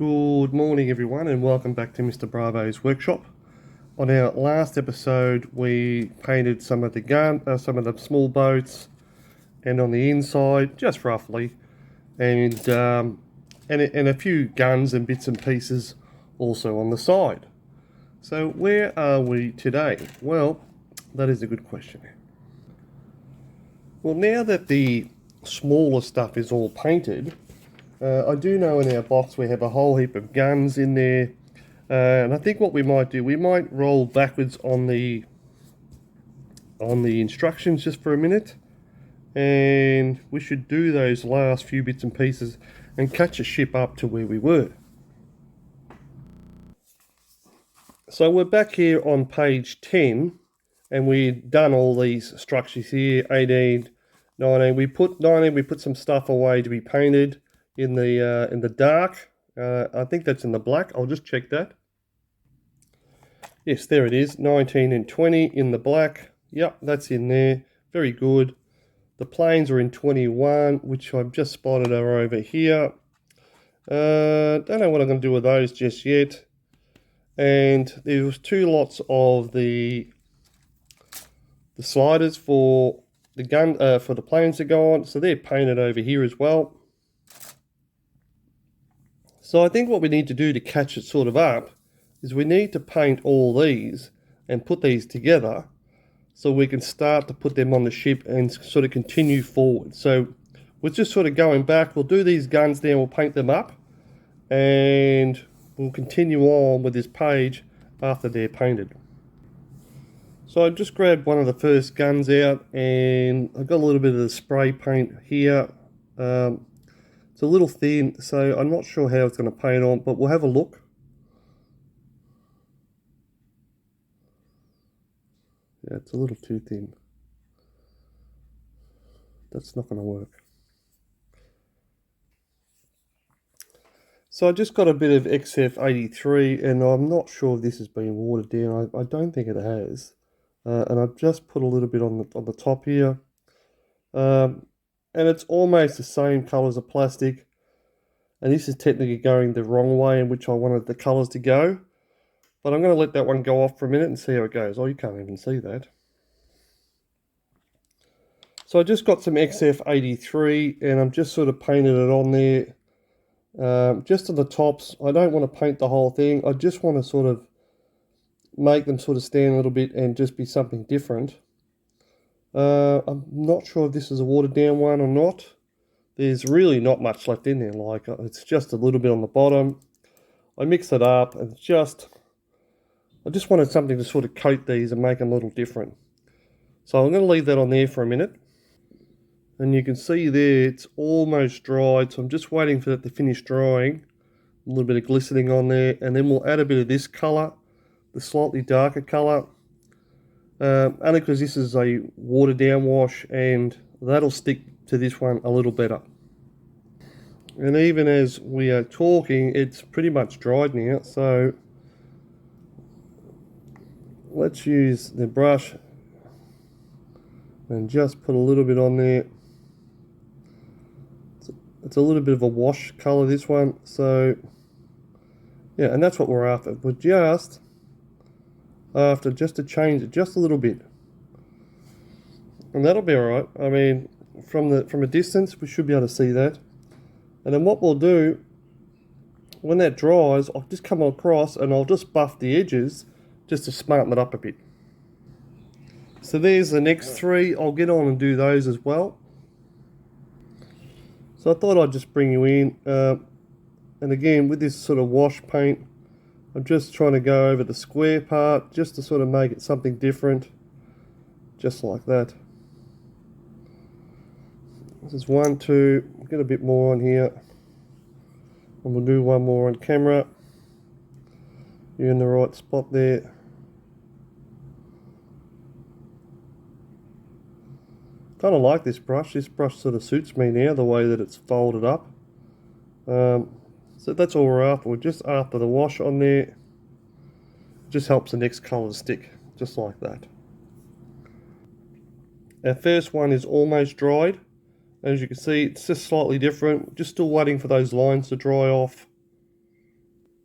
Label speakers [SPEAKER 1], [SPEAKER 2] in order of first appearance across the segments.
[SPEAKER 1] Good morning everyone and welcome back to Mr. Bravo's workshop. On our last episode we painted some of the small boats and on the inside, just roughly, and a few guns and bits and pieces also on the side. So where are we today? Well, that is a good question. Well, now that the smaller stuff is all painted, I do know in our box we have a whole heap of guns in there, and I think what we might do, we might roll backwards on the instructions just for a minute, and we should do those last few bits and pieces and catch a ship up to where we were. So we're back here on page 10, and we've done all these structures here, 18, 19. We put some stuff away to be painted in the dark. I think that's in the black. I'll just check that. Yes, there it is. 19 and 20 in the black. Yep, that's in there. Very good. The planes are in 21, which I've just spotted are over here. Don't know what I'm going to do with those just yet. And there was 2 lots of the sliders for the gun for the planes to go on, so they're painted over here as well. So I think what we need to do to catch it sort of up is we need to paint all these and put these together so we can start to put them on the ship and sort of continue forward. So we're just sort of going back. We'll do these guns there, we'll paint them up, and we'll continue on with this page after they're painted. So I just grabbed one of the first guns out, and I've got a little bit of the spray paint here. It's a little thin, so I'm not sure how it's going to paint on, but we'll have a look. Yeah, it's a little too thin. That's not going to work. So I just got a bit of XF83, and I'm not sure if this has been watered down. I don't think it has. And I've just put a little bit on the top here. And it's almost the same colour as the plastic, and this is technically going the wrong way in which I wanted the colours to go, but I'm going to let that one go off for a minute and see how it goes. Oh, you can't even see that. So I just got some XF83 and I'm just sort of painted it on there, just on the tops. I don't want to paint the whole thing. I just want to sort of make them sort of stand a little bit and just be something different. I'm not sure if this is a watered down one or not. There's really not much left in there, like it's just a little bit on the bottom. I mix it up and I just wanted something to sort of coat these and make them a little different. So I'm going to leave that on there for a minute. And you can see there it's almost dried, so I'm just waiting for that to finish drying. A little bit of glistening on there, and then we'll add a bit of this colour, the slightly darker colour. Only because this is a watered down wash, and that'll stick to this one a little better. And even as we are talking, it's pretty much dried now, so let's use the brush and just put a little bit on there. It's a little bit of a wash colour, this one, so yeah, and that's what we're after. We're just after just to change it just a little bit, and that'll be all right. I mean, from a distance we should be able to see that. And then what we'll do when that dries, I'll just come across and I'll just buff the edges just to smarten it up a bit. So there's the next 3. I'll get on and do those as well. So I thought I'd just bring you in, and again with this sort of wash paint, I'm just trying to go over the square part just to sort of make it something different, just like that. This is 1, 2, get a bit more on here, and we'll do one more on camera. You're in the right spot there. Kind of like this brush. This brush sort of suits me now, the way that it's folded up. So that's all we're after. We're just after the wash on there. It just helps the next colour to stick, just like that. Our first one is almost dried. As you can see, it's just slightly different. Just still waiting for those lines to dry off.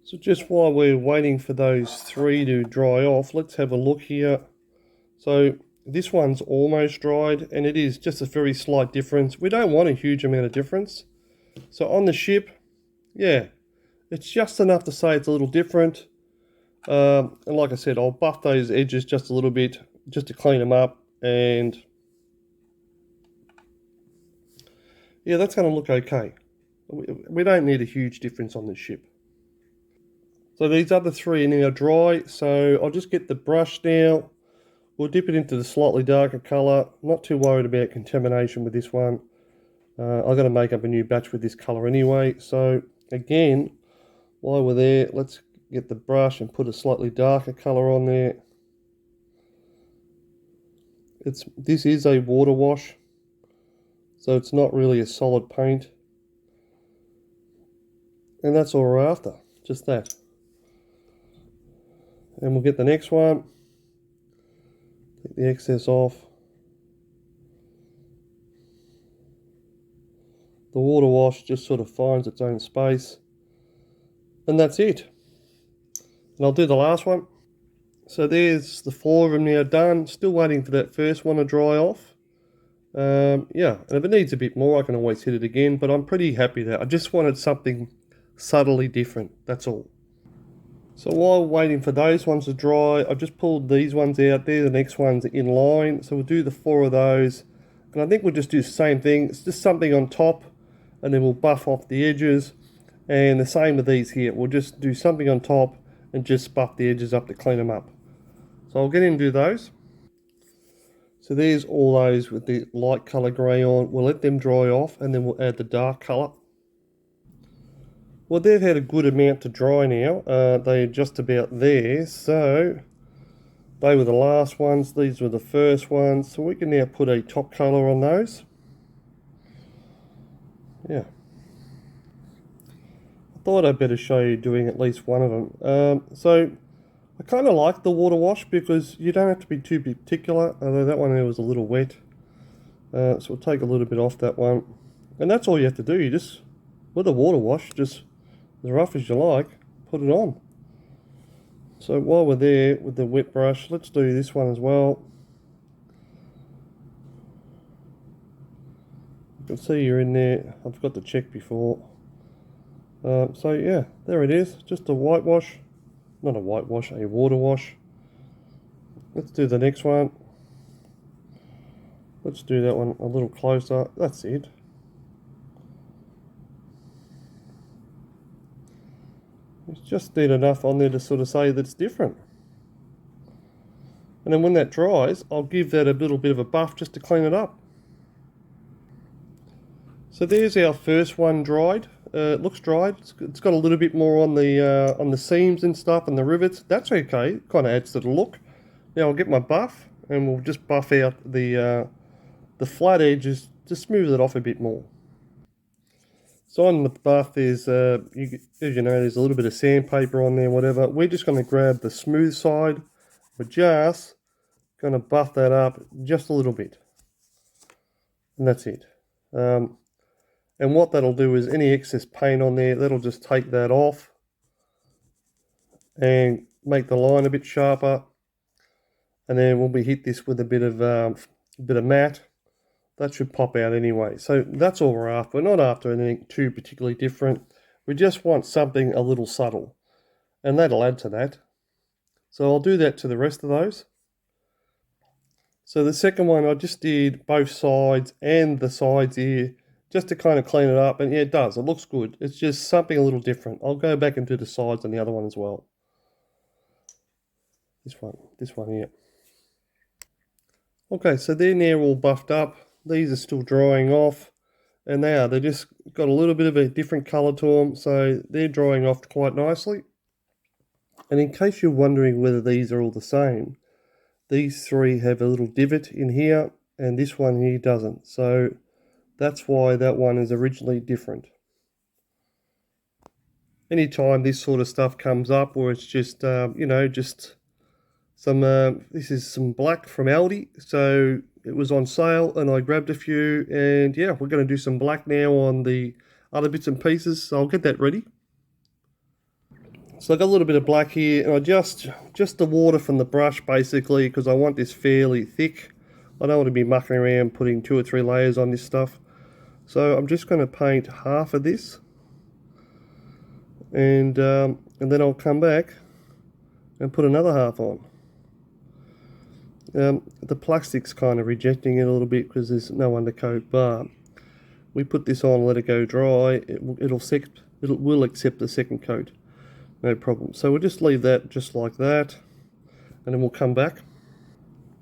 [SPEAKER 1] So just while we're waiting for those three to dry off, let's have a look here. So this one's almost dried, and it is just a very slight difference. We don't want a huge amount of difference. So on the ship, yeah, it's just enough to say it's a little different. And like I said, I'll buff those edges just a little bit, just to clean them up. And yeah, that's going to look okay. We don't need a huge difference on this ship. So these other three are now dry, so I'll just get the brush now. We'll dip it into the slightly darker colour. Not too worried about contamination with this one. I've got to make up a new batch with this colour anyway. So again, while we're there, let's get the brush and put a slightly darker colour on there. This is a water wash, so it's not really a solid paint. And that's all we're after, just that. And we'll get the next one. Take the excess off. The water wash just sort of finds its own space. And that's it. And I'll do the last one. So there's the four of them now done. Still waiting for that first one to dry off. Yeah, and if it needs a bit more, I can always hit it again. But I'm pretty happy that I just wanted something subtly different. That's all. So while waiting for those ones to dry, I've just pulled these ones out there. The next one's in line. So we'll do the four of those. And I think we'll just do the same thing. It's just something on top. And then we'll buff off the edges. And the same with these here. We'll just do something on top and just buff the edges up to clean them up. So I'll get in and do those. So there's all those with the light colour grey on. We'll let them dry off and then we'll add the dark colour. Well, they've had a good amount to dry now. They're just about there. So they were the last ones. These were the first ones. So we can now put a top colour on those. Yeah. I thought I'd better show you doing at least one of them. So I kind of like the water wash because you don't have to be too particular, although that one there was a little wet. So we'll take a little bit off that one. And that's all you have to do. You just, with a water wash, just as rough as you like, put it on. So while we're there with the wet brush, let's do this one as well. You can see you're in there. I've got to check before. So yeah, there it is. Just a whitewash. Not a whitewash, a water wash. Let's do the next one. Let's do that one a little closer. That's it. It's just need enough on there to sort of say that it's different. And then when that dries, I'll give that a little bit of a buff just to clean it up. So there's our first one dried. It looks dried. It's got a little bit more on the seams and stuff and the rivets. That's okay. It kind of adds to the look. Now I'll get my buff and we'll just buff out the flat edges to smooth it off a bit more. So on the buff, there's as you know, there's a little bit of sandpaper on there, whatever. We're just going to grab the smooth side. We're just going to buff that up just a little bit, and that's it. And what that'll do is any excess paint on there, that'll just take that off and make the line a bit sharper. And then when we hit this with a bit of matte, that should pop out anyway. So that's all we're after. We're not after anything too particularly different. We just want something a little subtle. And that'll add to that. So I'll do that to the rest of those. So the second one, I just did both sides and the sides here, just to kind of clean it up. And yeah, it does. It looks good. It's just something a little different. I'll go back and do the sides on the other one as well. This one here. Okay, so they're now all buffed up. These are still drying off, and they just got a little bit of a different colour to them, so they're drying off quite nicely. And in case you're wondering whether these are all the same, these three have a little divot in here, and this one here doesn't. So that's why that one is originally different. Anytime this sort of stuff comes up, or it's just, just some, this is some black from Aldi, so it was on sale and I grabbed a few, and yeah, we're going to do some black now on the other bits and pieces, so I'll get that ready. So I got a little bit of black here, and I just the water from the brush basically, because I want this fairly thick. I don't want to be mucking around putting 2 or 3 layers on this stuff. So I'm just going to paint half of this, and then I'll come back and put another half on. The plastic's kind of rejecting it a little bit because there's no undercoat, but we put this on, let it go dry. It will accept the second coat, no problem. So we'll just leave that just like that, and then we'll come back.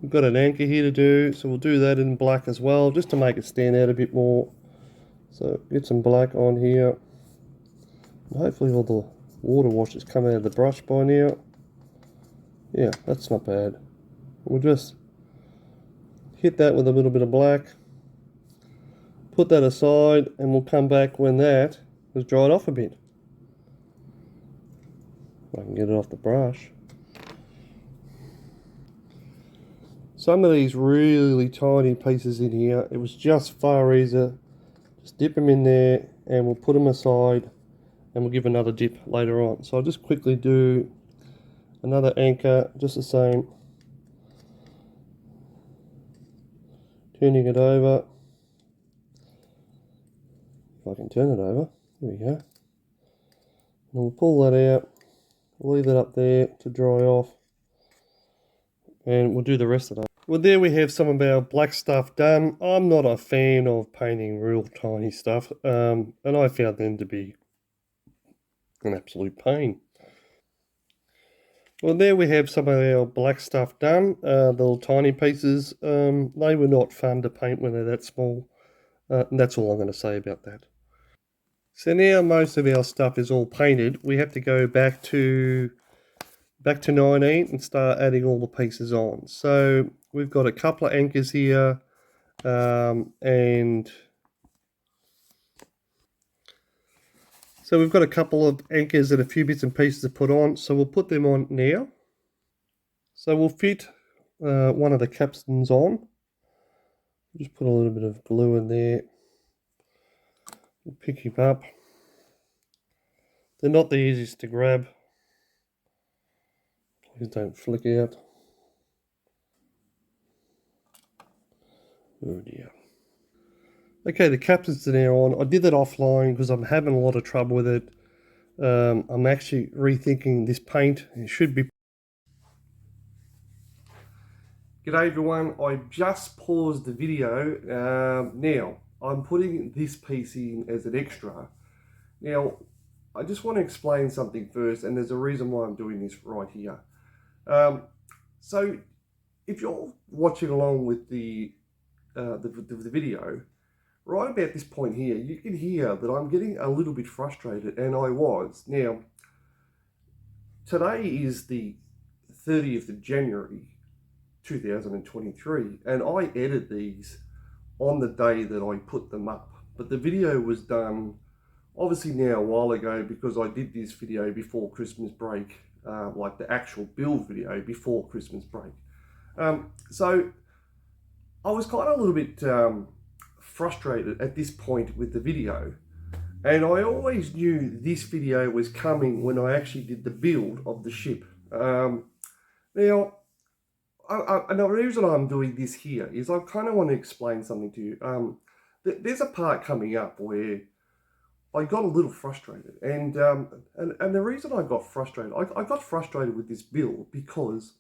[SPEAKER 1] We've got an anchor here to do, so we'll do that in black as well, just to make it stand out a bit more. So get some black on here. And hopefully all the water wash has come out of the brush by now. Yeah, that's not bad. We'll just hit that with a little bit of black, put that aside, and we'll come back when that has dried off a bit. If I can get it off the brush. Some of these really tiny pieces in here, it was just far easier. Just dip them in there and we'll put them aside, and we'll give another dip later on. So I'll just quickly do another anchor, just the same. Turning it over. If I can turn it over, there we go. And we'll pull that out, we'll leave that up there to dry off, and we'll do the rest of that. Well, there we have some of our black stuff done. I'm not a fan of painting real tiny stuff, and I found them to be an absolute pain. Well, there we have some of our black stuff done. The little tiny pieces, they were not fun to paint when they're that small. And that's all I'm going to say about that. So now most of our stuff is all painted. We have to go back to 19 and start adding all the pieces on. So we've got a couple of anchors here, and so we've got a couple of anchors and a few bits and pieces to put on. So we'll put them on now. So we'll fit one of the capstans on. Just put a little bit of glue in there. We'll pick him up. They're not the easiest to grab. Please don't flick out. Oh dear. Okay, the capstans are now on. I did that offline because I'm having a lot of trouble with it. I'm actually rethinking this paint. It should be. G'day everyone, I just paused the video. Now, I'm putting this piece in as an extra. Now, I just want to explain something first, and there's a reason why I'm doing this right here. So, if you're watching along with the video, right about this point here, you can hear that I'm getting a little bit frustrated, and I was. Now, today is the 30th of January, 2023, and I edit these on the day that I put them up. But the video was done obviously now a while ago because I did this video before Christmas break, like the actual build video before Christmas break. So I was kind of a little bit frustrated at this point with the video, and I always knew this video was coming when I actually did the build of the ship. Now, and the reason I'm doing this here is I kind of want to explain something to you. There's a part coming up where I got a little frustrated, and the reason I got frustrated, I got frustrated with this build because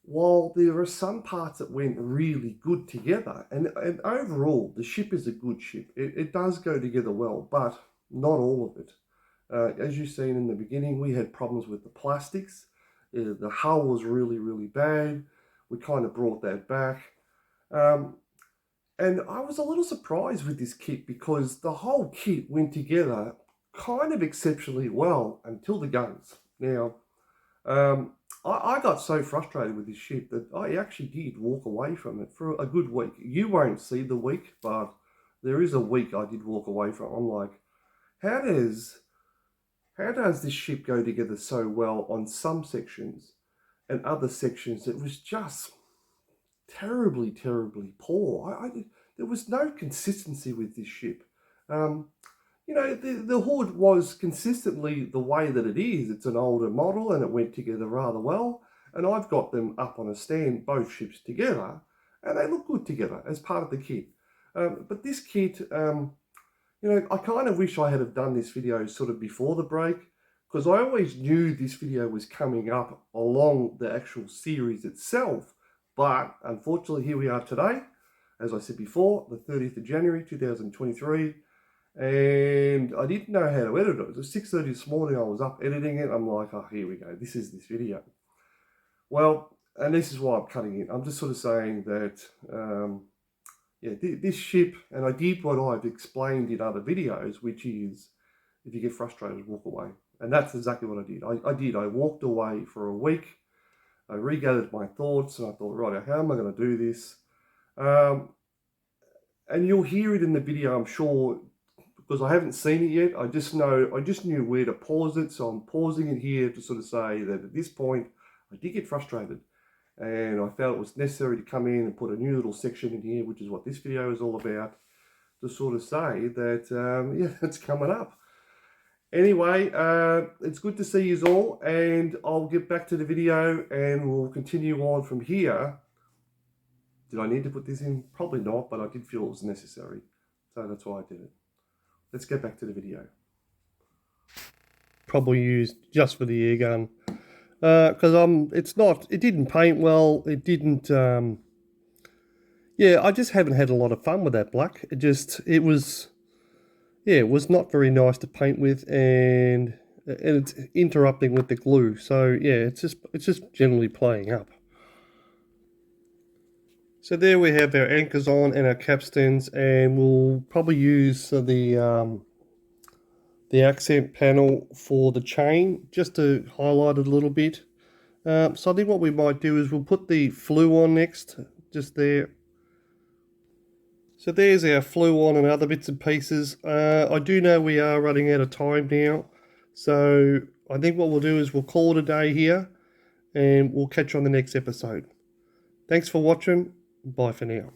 [SPEAKER 1] while there are some parts that went really good together, and overall the ship is a good ship, it does go together well, but not all of it. As you've seen in the beginning, we had problems with the plastics. The hull was really bad. We kind of brought that back. And I was a little surprised with this kit because the whole kit went together kind of exceptionally well until the guns. Now, I got so frustrated with this ship that I actually did walk away from it for a good week. You won't see the week, but there is a week I did walk away from. I'm like, how does this ship go together so well on some sections, and other sections it was just terribly poor. There was no consistency with this ship. you know, the hood was consistently the way that it is. It's an older model and it went together rather well. And I've got them up on a stand, both ships together, and they look good together as part of the kit. But this kit, you know, I kind of wish I had have done this video sort of before the break, because I always knew this video was coming up along the actual series itself. But unfortunately, here we are today, as I said before, the 30th of January 2023. And I didn't know how to edit it. It was 6:30 this morning, I was up editing it. I'm like, oh, here we go. This is this video. Well, and this is why I'm cutting it. I'm just sort of saying that, yeah, this ship, and I did what I've explained in other videos, which is, if you get frustrated, walk away. And that's exactly what I did. I did. I walked away for a week. I regathered my thoughts, and I thought, right, how am I going to do this? And you'll hear it in the video, I'm sure, because I haven't seen it yet. I just knew where to pause it, so I'm pausing it here to sort of say that at this point, I did get frustrated. And I felt it was necessary to come in and put a new little section in here, which is what this video is all about, to sort of say that, yeah, it's coming up. Anyway, it's good to see you all, and I'll get back to the video and we'll continue on from here. Did I need to put this in? Probably not, but I did feel it was necessary. So that's why I did it. Let's get back to the video. Probably used just for the air gun. Because it didn't paint well. It didn't, yeah, I just haven't had a lot of fun with that black. It was not very nice to paint with, and it's interrupting with the glue. So yeah, it's just generally playing up. So there we have our anchors on and our capstans, and we'll probably use the accent panel for the chain just to highlight it a little bit. So I think what we might do is we'll put the flue on next, just there. So there's our flue on and other bits and pieces. I do know we are running out of time now, so I think what we'll do is we'll call it a day here, and we'll catch you on the next episode. Thanks for watching. Bye for now.